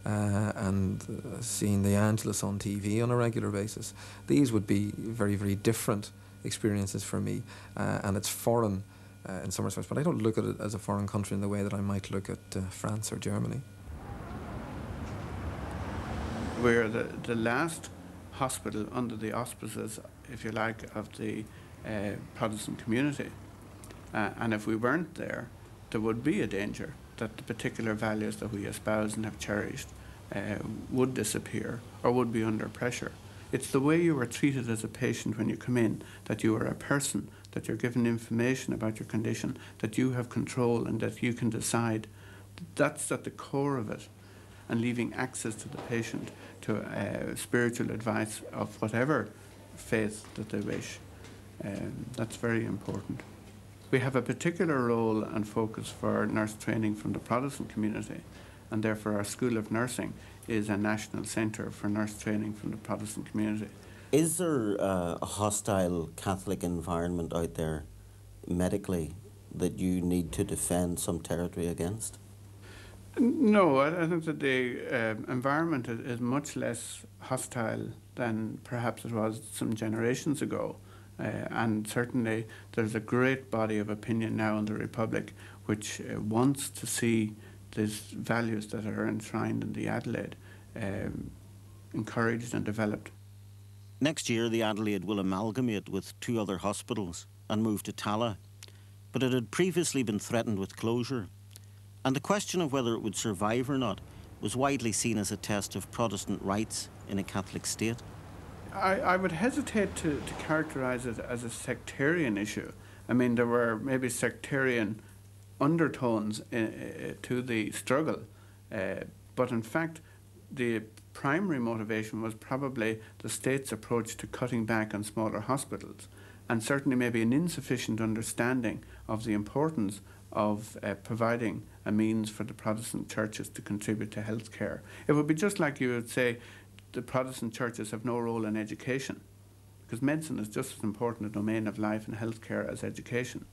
and seeing the Angelus on TV on a regular basis. These would be very, very different experiences for me, and it's foreign in some respects, but I don't look at it as a foreign country in the way that I might look at France or Germany. We're the last hospital under the auspices, if you like, of the Protestant community. And if we weren't there, there would be a danger that the particular values that we espouse and have cherished would disappear or would be under pressure. It's the way you are treated as a patient when you come in, that you are a person, that you're given information about your condition, that you have control and that you can decide. That's at the core of it. And leaving access to the patient to spiritual advice of whatever faith that they wish. That's very important. We have a particular role and focus for nurse training from the Protestant community, and therefore our School of Nursing is a national centre for nurse training from the Protestant community. Is there a hostile Catholic environment out there medically that you need to defend some territory against? No, I think that the environment is much less hostile than perhaps it was some generations ago. And certainly there's a great body of opinion now in the Republic which wants to see these values that are enshrined in the Adelaide encouraged and developed. Next year, the Adelaide will amalgamate with 2 other hospitals and move to Tallaght, but it had previously been threatened with closure. And the question of whether it would survive or not was widely seen as a test of Protestant rights in a Catholic state. I would hesitate to characterise it as a sectarian issue. I mean, there were maybe sectarian undertones to the struggle, but in fact, the primary motivation was probably the state's approach to cutting back on smaller hospitals, and certainly maybe an insufficient understanding of the importance of providing a means for the Protestant churches to contribute to health care. It would be just like you would say the Protestant churches have no role in education, because medicine is just as important a domain of life and health care as education.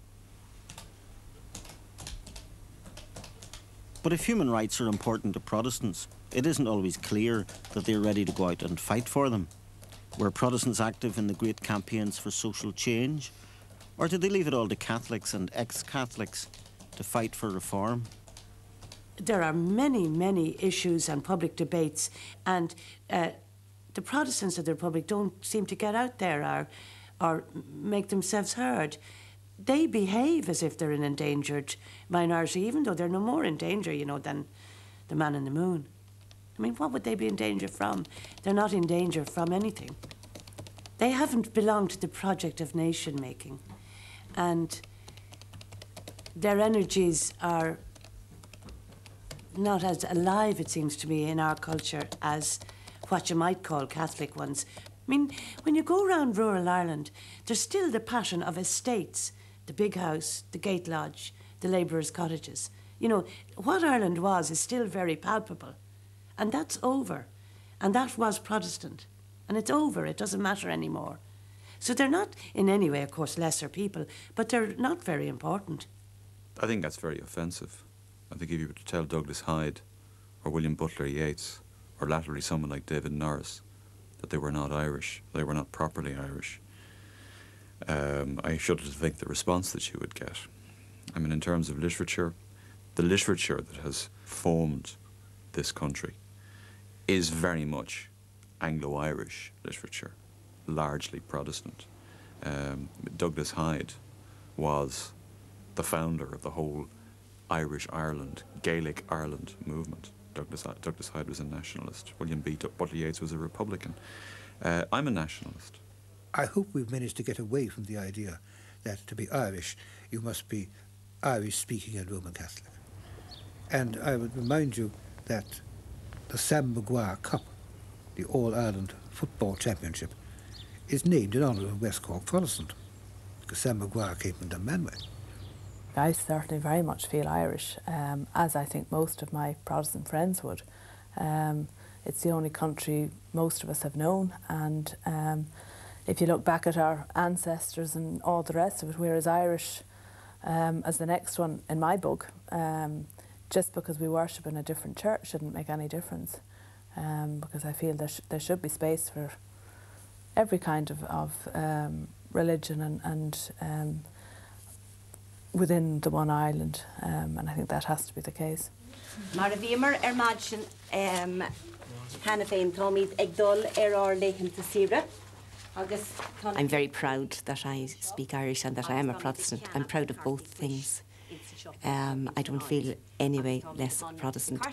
But if human rights are important to Protestants, it isn't always clear that they're ready to go out and fight for them. Were Protestants active in the great campaigns for social change? Or did they leave it all to Catholics and ex-Catholics to fight for reform? There are many, many issues and public debates, and the Protestants of the Republic don't seem to get out there or make themselves heard. They behave as if they're an endangered minority, even though they're no more in danger, you know, than the man in the moon. I mean, what would they be in danger from? They're not in danger from anything. They haven't belonged to the project of nation-making, and their energies are not as alive, it seems to me, in our culture as what you might call Catholic ones. I mean, when you go around rural Ireland, there's still the pattern of estates, the big house, the gate lodge, the labourers' cottages. You know, what Ireland was is still very palpable. And that's over. And that was Protestant. And it's over. It doesn't matter anymore. So they're not in any way, of course, lesser people, but they're not very important. I think that's very offensive. I think if you were to tell Douglas Hyde or William Butler Yeats or latterly someone like David Norris that they were not Irish, they were not properly Irish, I shudder to think the response that you would get. I mean, in terms of literature, the literature that has formed this country is very much Anglo-Irish literature, largely Protestant. Douglas Hyde was the founder of the whole Irish Ireland, Gaelic Ireland movement. Douglas Hyde was a nationalist. William Butler Yeats was a Republican. I'm a nationalist. I hope we've managed to get away from the idea that to be Irish, you must be Irish-speaking and Roman Catholic. And I would remind you that the Sam Maguire Cup, the All-Ireland Football Championship, is named in honour of a West Cork Protestant, because Sam Maguire came from Dunmanway. I certainly very much feel Irish, as I think most of my Protestant friends would. It's the only country most of us have known, and if you look back at our ancestors and all the rest of it, we're as Irish as the next one in my book. just because we worship in a different church shouldn't make any difference, because I feel there should be space for every kind of religion and within the one Ireland, and I think that has to be the case. Mar a bhímar maidsin hana féin táimid ag dul leichem ta sira. I'm very proud that I speak Irish and that I am a Protestant. I'm proud of both things. I don't feel any way less Protestant.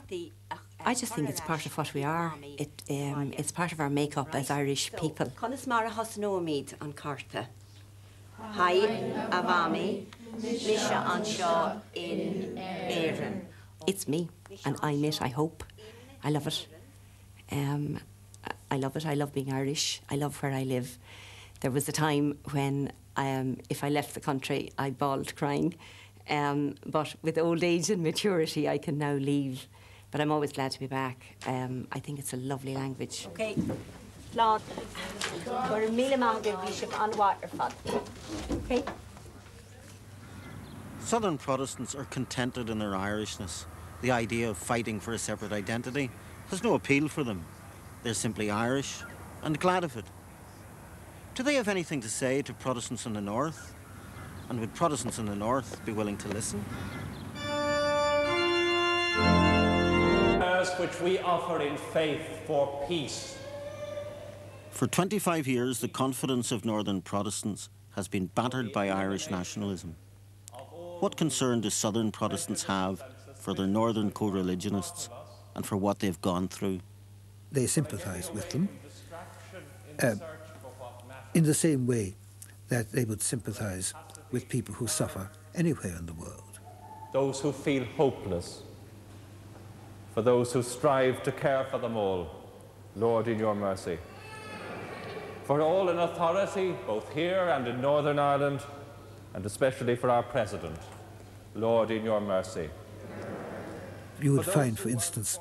I just think it's part of what we are. It's part of our makeup as Irish people. Conas Mara Hosnoamid on Carta. Hi, Avami, Misha Anshaw in Éireann. It's me, and I'm it, I hope. I love it. I love it. I love being Irish. I love where I live. There was a time when, if I left the country, I bawled crying. But with old age and maturity, I can now leave. But I'm always glad to be back. I think it's a lovely language. Okay. Okay. Southern Protestants are contented in their Irishness. The idea of fighting for a separate identity has no appeal for them. They're simply Irish and glad of it. Do they have anything to say to Protestants in the North? And would Protestants in the North be willing to listen? Which we offer in faith for peace. For 25 years, the confidence of Northern Protestants has been battered by Irish nationalism. What concern do Southern Protestants have for their Northern co-religionists and for what they've gone through? They sympathise with them in the same way that they would sympathise with people who suffer anywhere in the world. Those who feel hopeless, for those who strive to care for them all, Lord, in your mercy. For all in authority, both here and in Northern Ireland, and especially for our President, Lord, in your mercy. You would find, for instance,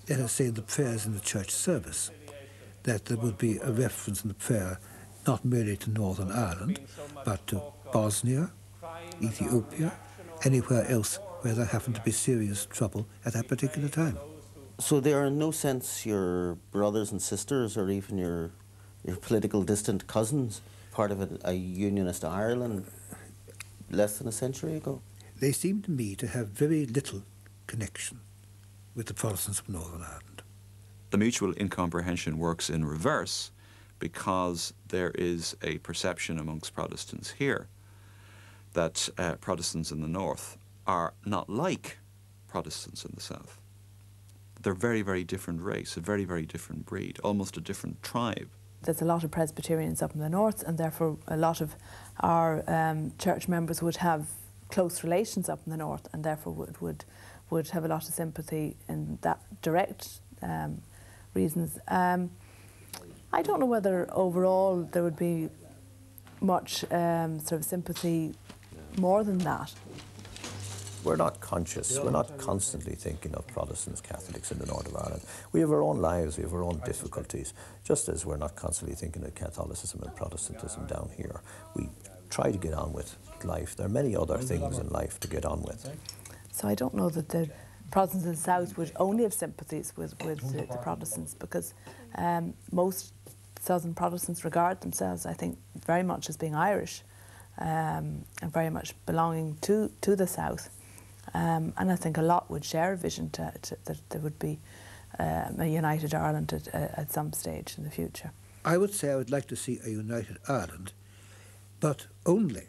let us say in the prayers in the church service, that there would be a reference in the prayer not merely to Northern Ireland, but to Bosnia, Ethiopia, anywhere else where there happened to be serious trouble at that particular time. So they are in no sense your brothers and sisters or even your political distant cousins, part of a unionist Ireland less than a century ago? They seem to me to have very little connection with the Protestants of Northern Ireland. The mutual incomprehension works in reverse because there is a perception amongst Protestants here that Protestants in the North are not like Protestants in the South. They're a very, very different race, a very, very different breed, almost a different tribe. There's a lot of Presbyterians up in the North, and therefore a lot of our church members would have close relations up in the North, and therefore would have a lot of sympathy in that direct reasons. I don't know whether overall there would be much sort of sympathy more than that. We're not conscious, we're not constantly thinking of Protestants, Catholics in the north of Ireland. We have our own lives, we have our own difficulties, just as we're not constantly thinking of Catholicism and Protestantism down here. We try to get on with life. There are many other things in life to get on with. So I don't know that the Protestants in the South would only have sympathies with the Protestants, because most Southern Protestants regard themselves, I think, very much as being Irish and very much belonging to the South. And I think a lot would share a vision that there would be a united Ireland at some stage in the future. I would say I would like to see a united Ireland, but only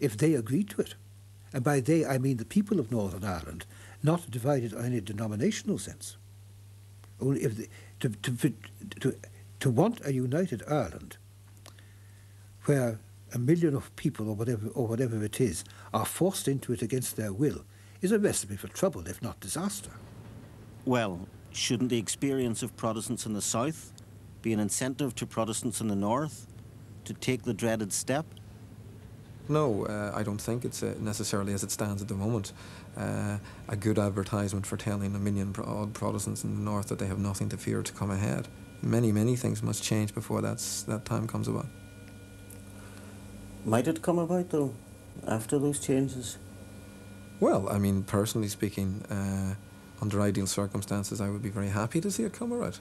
if they agree to it. And by they, I mean the people of Northern Ireland, not divided in any denominational sense. Only if to want a united Ireland, where 1 million of people or whatever it is are forced into it against their will, is a recipe for trouble, if not disaster. Well, shouldn't the experience of Protestants in the South be an incentive to Protestants in the North to take the dreaded step? No, I don't think it's necessarily, as it stands at the moment, a good advertisement for telling 1 million odd Protestants in the North that they have nothing to fear to come ahead. Many, many things must change before that time comes about. Might it come about, though, after those changes? Well, I mean, personally speaking, under ideal circumstances, I would be very happy to see it come out.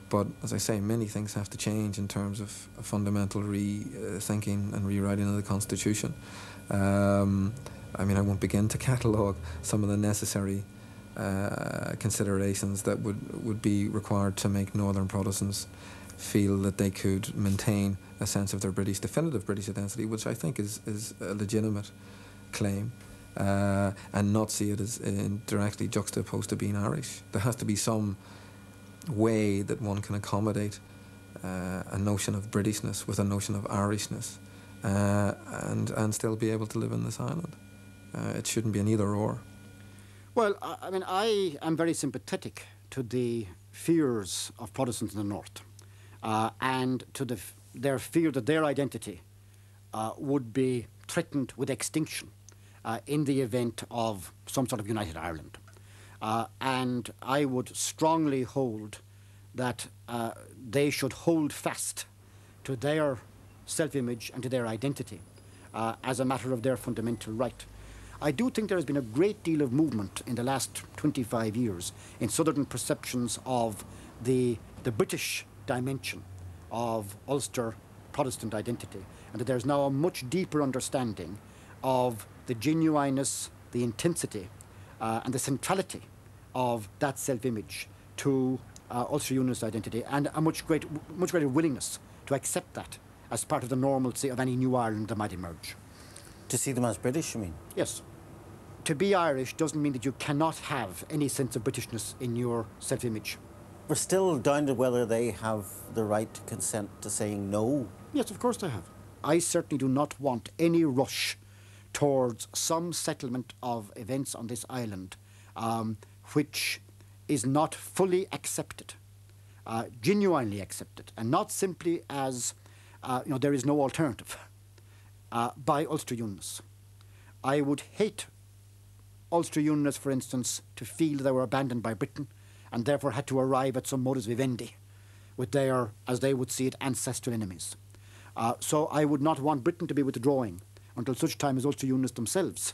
But as I say, many things have to change in terms of a fundamental rethinking and rewriting of the Constitution. I mean, I won't begin to catalogue some of the necessary considerations that would be required to make Northern Protestants feel that they could maintain a sense of their definitive British identity, which I think is a legitimate claim, and not see it as directly juxtaposed to being Irish. There has to be some way that one can accommodate a notion of Britishness with a notion of Irishness, and still be able to live in this island. It shouldn't be an either or. Well, I mean, I am very sympathetic to the fears of Protestants in the North, and to their fear that their identity would be threatened with extinction in the event of some sort of united Ireland. And I would strongly hold that they should hold fast to their self-image and to their identity as a matter of their fundamental right. I do think there has been a great deal of movement in the last 25 years in Southern perceptions of the British dimension of Ulster Protestant identity, and that there's now a much deeper understanding of the genuineness, the intensity, and the centrality of that self-image to Ulster Unionist identity, and a much greater willingness to accept that as part of the normalcy of any new Ireland that might emerge. To see them as British, you mean? Yes. To be Irish doesn't mean that you cannot have any sense of Britishness in your self-image. We're still down to whether they have the right to consent to saying no. Yes, of course they have. I certainly do not want any rush towards some settlement of events on this island which is not fully accepted, genuinely accepted, and not simply as, there is no alternative by Ulster Unionists. I would hate Ulster Unionists, for instance, to feel they were abandoned by Britain and therefore had to arrive at some modus vivendi with their, as they would see it, ancestral enemies. So I would not want Britain to be withdrawing until such time as Ulster Unionists themselves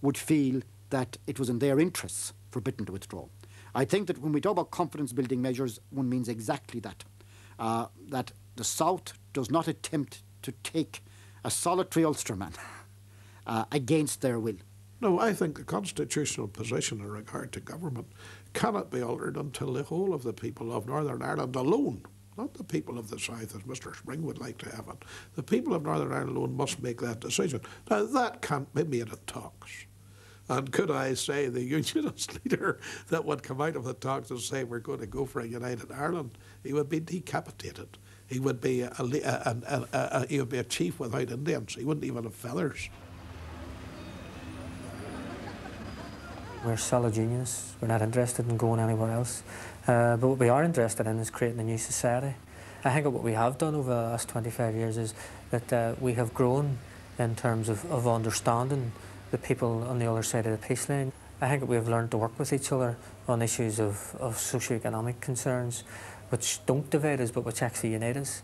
would feel that it was in their interests for Britain to withdraw. I think that when we talk about confidence-building measures, one means exactly that, that the South does not attempt to take a solitary Ulsterman against their will. No, I think the constitutional position in regard to government cannot be altered until the whole of the people of Northern Ireland alone, not the people of the South as Mr. Spring would like to have it, the people of Northern Ireland alone must make that decision. Now, that can't be made at talks. And could I say the Unionist leader that would come out of the talks and say we're going to go for a united Ireland, he would be decapitated. He would be a chief without Indians. He wouldn't even have feathers. We're solid unionists. We're not interested in going anywhere else. But what we are interested in is creating a new society. I think what we have done over the last 25 years is that we have grown in terms of understanding the people on the other side of the peace line. I think that we have learned to work with each other on issues of socio-economic concerns which don't divide us but which actually unite us.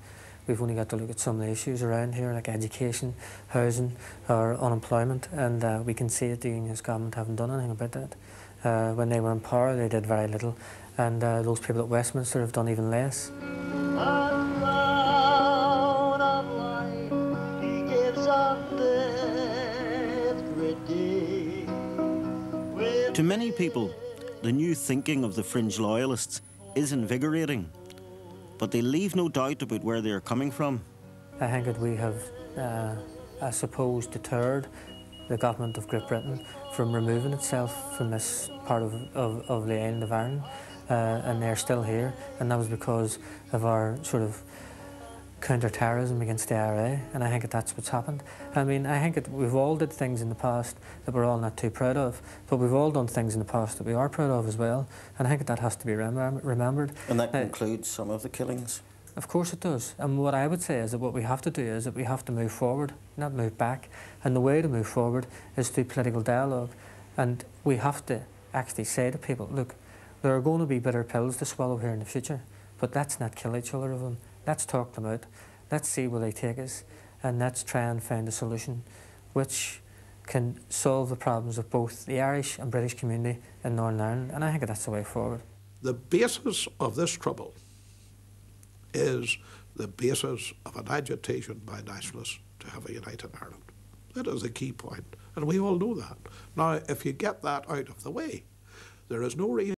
We've only got to look at some of the issues around here like education, housing or unemployment, and we can see that the Unionist government haven't done anything about that. When they were in power they did very little, and those people at Westminster have done even less. To many people, the new thinking of the fringe loyalists is invigorating, but they leave no doubt about where they are coming from. I think that we have, I suppose, deterred the government of Great Britain from removing itself from this part of the island of Ireland, and they're still here, and that was because of our sort of counter-terrorism against the IRA, and I think that that's what's happened. I mean, I think that we've all did things in the past that we're all not too proud of, but we've all done things in the past that we are proud of as well, and I think that has to be remembered. And that includes some of the killings? Of course it does, and what I would say is that what we have to do is that we have to move forward, not move back, and the way to move forward is through political dialogue, and we have to actually say to people, look, there are going to be bitter pills to swallow here in the future, but let's not kill each other of them. Let's talk them out, let's see where they take us, and let's try and find a solution which can solve the problems of both the Irish and British community in Northern Ireland, and I think that's the way forward. The basis of this trouble is the basis of an agitation by nationalists to have a united Ireland. That is a key point, and we all know that. Now, if you get that out of the way, there is no reason